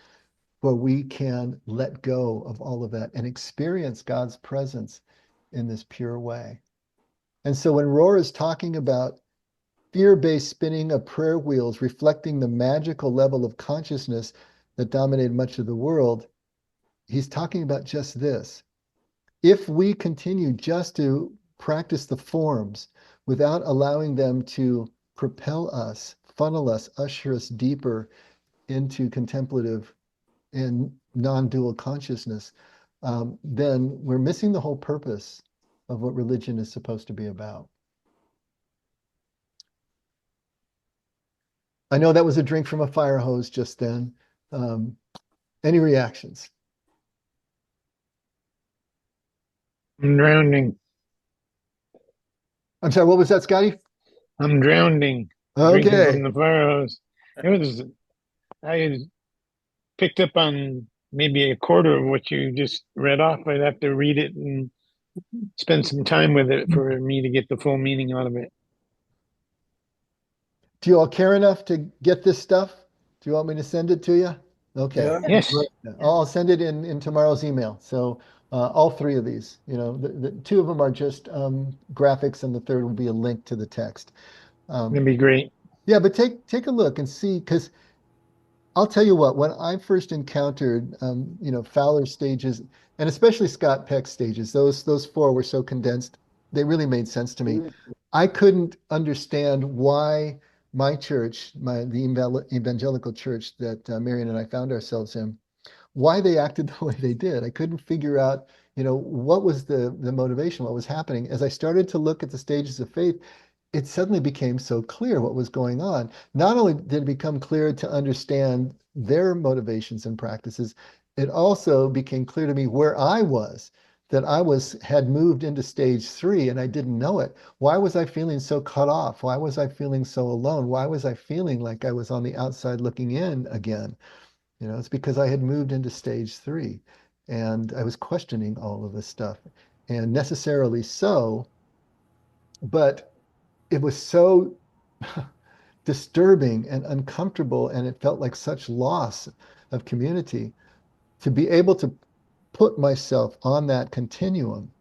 where we can let go of all of that and experience God's presence in this pure way. And so when Rohr is talking about fear-based spinning of prayer wheels reflecting the magical level of consciousness that dominated much of the world, he's talking about just this. If we continue just to practice the forms without allowing them to propel us, funnel us, usher us deeper into contemplative and non-dual consciousness, then we're missing the whole purpose of what religion is supposed to be about. I know that was a drink from a fire hose just then. Any reactions? I'm drowning. I'm sorry, what was that, Scotty? I'm drowning. Drinking Okay. from the fire hose. I picked up on maybe a quarter of what you just read off. I'd have to read it and spend some time with it for me to get the full meaning out of it. Do you all care enough to get this stuff? Do you want me to send it to you? Okay. Yeah. Yes. I'll send it in tomorrow's email. So all three of these, the two of them are just graphics, and the third will be a link to the text. That'd be great. Yeah, but take a look and see, because I'll tell you what, when I first encountered, Fowler's stages, and especially Scott Peck's stages, those 4 were so condensed, they really made sense to me. I couldn't understand why my church, the evangelical church that Marion and I found ourselves in, why they acted the way they did. I couldn't figure out, what was the motivation, what was happening. As I started to look at the stages of faith, it suddenly became so clear what was going on. Not only did it become clear to understand their motivations and practices, it also became clear to me where I was, that had moved into stage 3 and I didn't know it. Why was I feeling so cut off? Why was I feeling so alone? Why was I feeling like I was on the outside looking in again? It's because I had moved into stage 3 and I was questioning all of this stuff, and necessarily so, but it was so disturbing and uncomfortable, and it felt like such loss of community. To be able to put myself on that continuum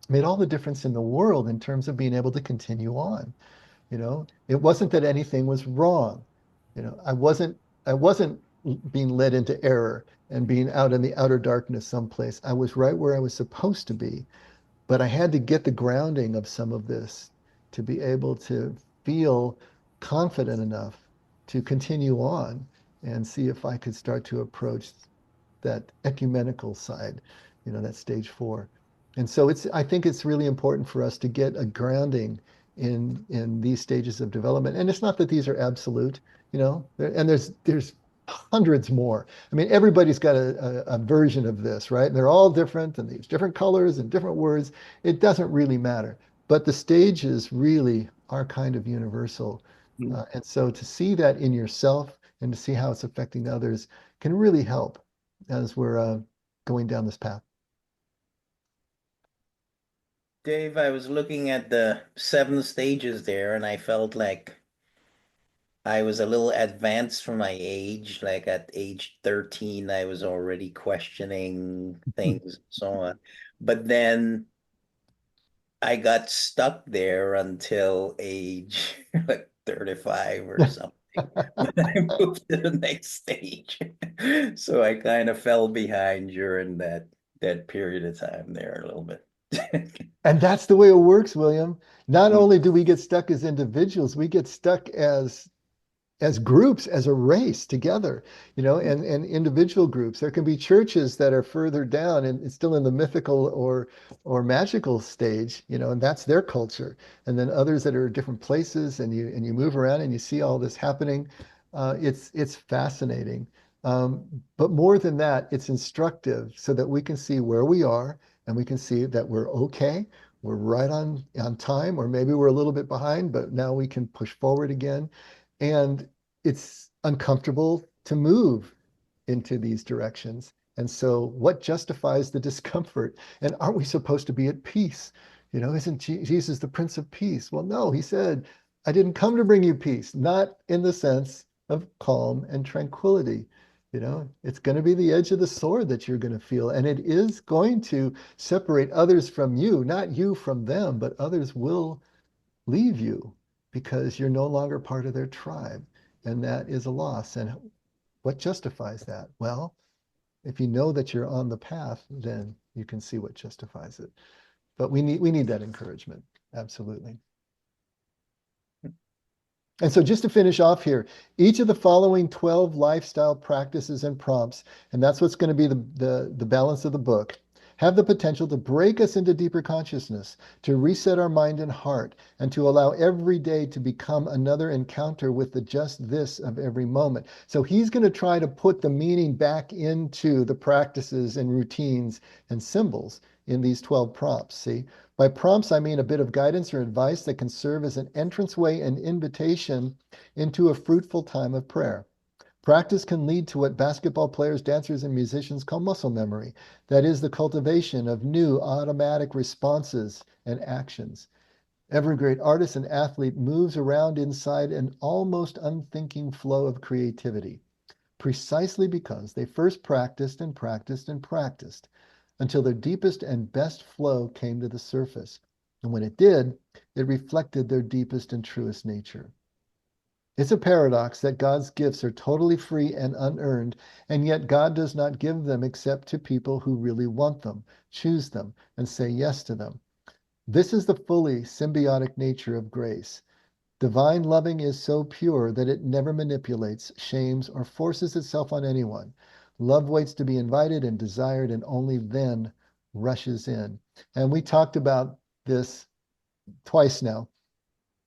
made all the difference in the world in terms of being able to continue on. It wasn't that anything was wrong. I wasn't being led into error and being out in the outer darkness someplace. I was right where I was supposed to be, but I had to get the grounding of some of this to be able to feel confident enough to continue on and see if I could start to approach that ecumenical side, that stage 4. And so I think it's really important for us to get a grounding in these stages of development. And it's not that these are absolute, and there's hundreds more. I mean, everybody's got a version of this, right? And they're all different and these different colors and different words. It doesn't really matter. But the stages really are kind of universal. And so to see that in yourself and to see how it's affecting others can really help as we're going down this path. Dave, I was looking at the 7 stages there, and I felt like I was a little advanced for my age. Like at age 13, I was already questioning things and so on. But then I got stuck there until age like 35 or something. When I moved to the next stage. So I kind of fell behind during that period of time there a little bit. And that's the way it works, William. Not only do we get stuck as individuals, we get stuck as groups, as a race together, and individual groups. There can be churches that are further down and it's still in the mythical or magical stage, and that's their culture. And then others that are different places, and you move around and you see all this happening. It's fascinating. But more than that, it's instructive so that we can see where we are and we can see that we're okay. We're right on time, or maybe we're a little bit behind, but now we can push forward again. And it's uncomfortable to move into these directions. And so what justifies the discomfort? And aren't we supposed to be at peace? Isn't Jesus the Prince of Peace? Well, no, he said, I didn't come to bring you peace, not in the sense of calm and tranquility. It's going to be the edge of the sword that you're going to feel. And it is going to separate others from you, not you from them, but others will leave you because you're no longer part of their tribe. And that is a loss. And what justifies that? Well, if you know that you're on the path, then you can see what justifies it. But we need that encouragement. Absolutely. And so just to finish off here, each of the following 12 lifestyle practices and prompts, and that's what's going to be the balance of the book, have the potential to break us into deeper consciousness, to reset our mind and heart, and to allow every day to become another encounter with the just this of every moment. So he's going to try to put the meaning back into the practices and routines and symbols in these 12 prompts. See, by prompts, I mean a bit of guidance or advice that can serve as an entranceway and invitation into a fruitful time of prayer. Practice can lead to what basketball players, dancers, and musicians call muscle memory. That is the cultivation of new automatic responses and actions. Every great artist and athlete moves around inside an almost unthinking flow of creativity, precisely because they first practiced and practiced and practiced until their deepest and best flow came to the surface. And when it did, it reflected their deepest and truest nature. It's a paradox that God's gifts are totally free and unearned, and yet God does not give them except to people who really want them, choose them, and say yes to them. This is the fully symbiotic nature of grace. Divine loving is so pure that it never manipulates, shames, or forces itself on anyone. Love waits to be invited and desired, and only then rushes in. And we talked about this twice now,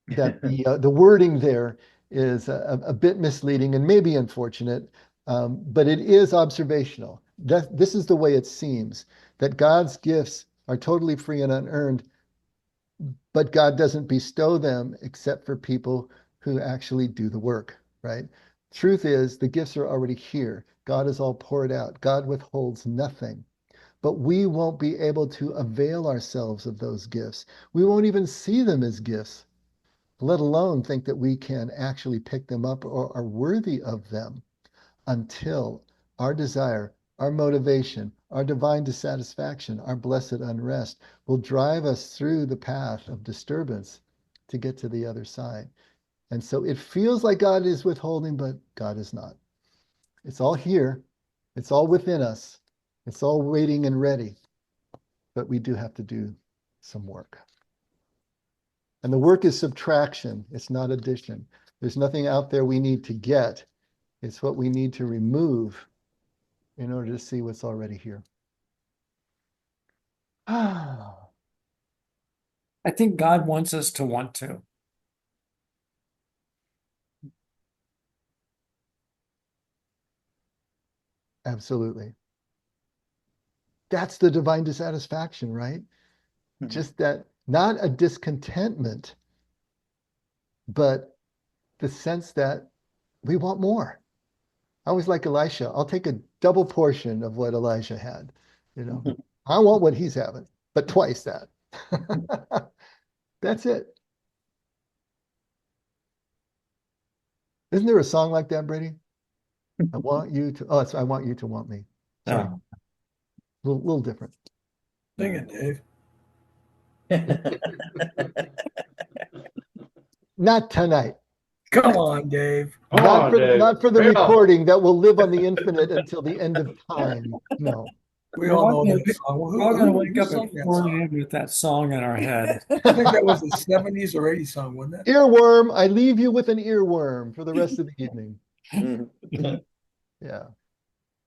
that the wording there is a bit misleading and maybe unfortunate, but it is observational. this is the way it seems, that God's gifts are totally free and unearned, but God doesn't bestow them except for people who actually do the work, right? Truth is, the gifts are already here. God is all poured out. God withholds nothing. But we won't be able to avail ourselves of those gifts. We won't even see them as gifts, let alone think that we can actually pick them up or are worthy of them until our desire, our motivation, our divine dissatisfaction, our blessed unrest will drive us through the path of disturbance to get to the other side. And so it feels like God is withholding, but God is not. It's all here. It's all within us. It's all waiting and ready. But we do have to do some work. And the work is subtraction. It's not addition. There's nothing out there we need to get. It's what we need to remove in order to see what's already here. I think God wants us to want to. Absolutely. That's the divine dissatisfaction, right? Just that, not a discontentment, but the sense that we want more. I was like Elisha. I'll take a double portion of what Elijah had. You know, I want what he's having, but twice that. That's it. Isn't there a song like that, Brady? I want you to, oh, it's I want you to want me. Sorry. Oh. Little different. Sing it, Dave. Not tonight. Come on, Dave. Not for, Dave. not for the Hurry up. recording that will live on the infinite until the end of time. No. We all know We're that song. all going to wake Who up sang at that 4 song? a.m. with that song in our head. I think that was a 70s or 80s song, wasn't it? Earworm. I leave you with an earworm for the rest of the evening. Yeah.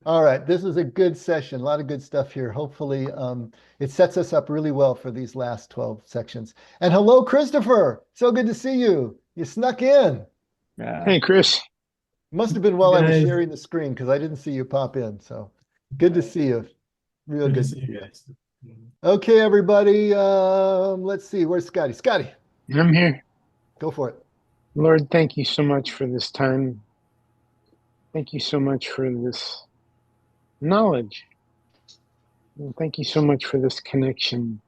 All right. This is a good session. A lot of good stuff here. Hopefully, it sets us up really well for these last 12 sections. And hello, Christopher. So good to see you. You snuck in. Yeah. Hey, Chris. Must have been while I was Guys. sharing the screen because I didn't see you pop in. So good to see you. Real Good to good. see you guys. Okay, everybody. Let's see. Where's Scotty? Scotty, I'm here. go for it. Lord, thank you so much for this time. Thank you so much for this knowledge. And thank you so much for this connection.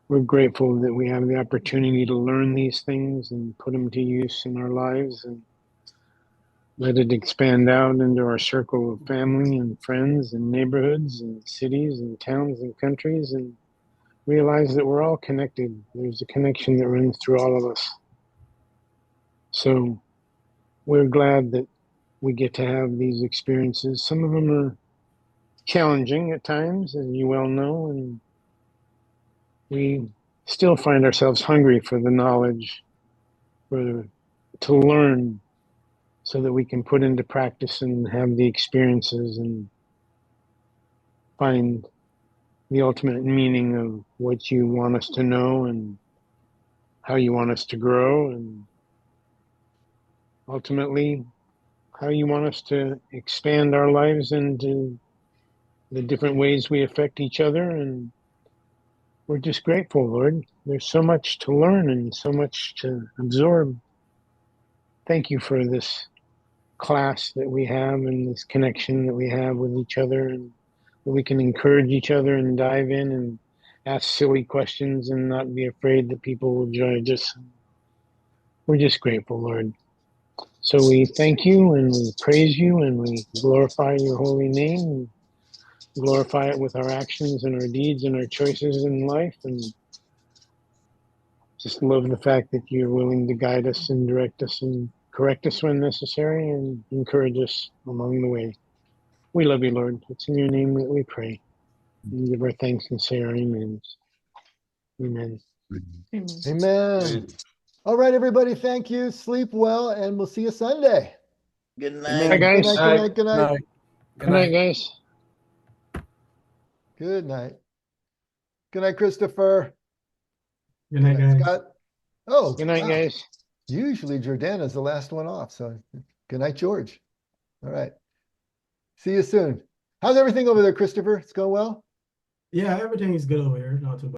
We're grateful that we have the opportunity to learn these things and put them to use in our lives and let it expand out into our circle of family and friends and neighborhoods and cities and towns and countries, and realize that we're all connected. There's a connection that runs through all of us. So we're glad that we get to have these experiences. Some of them are challenging at times, as you well know, and we still find ourselves hungry for the knowledge, to learn so that we can put into practice and have the experiences and find the ultimate meaning of what you want us to know and how you want us to grow, and ultimately how you want us to expand our lives into the different ways we affect each other. And we're just grateful, Lord. There's so much to learn and so much to absorb. Thank you for this class that we have and this connection that we have with each other, and that we can encourage each other and dive in and ask silly questions and not be afraid that people will judge us. We're just grateful, Lord. So we thank you and we praise you and we glorify your holy name, and glorify it with our actions and our deeds and our choices in life, and just love the fact that you're willing to guide us and direct us and correct us when necessary and encourage us along the way. We love you, Lord. It's in your name that we pray. And give our thanks and say our amens. Amen. Amen. All right, everybody. Thank you. Sleep well, and we'll see you Sunday. Good Amen. night. Hi, Good guys. night. Good night. Good night. Night. Good night, guys. Good night. Good night, Christopher. Good night, guys. Scott. Oh, Good night, wow. guys. Usually Jordana's the last one off. So good night, George. All right. See you soon. How's everything over there, Christopher? It's going well? Yeah, everything is good over here. Not too bad.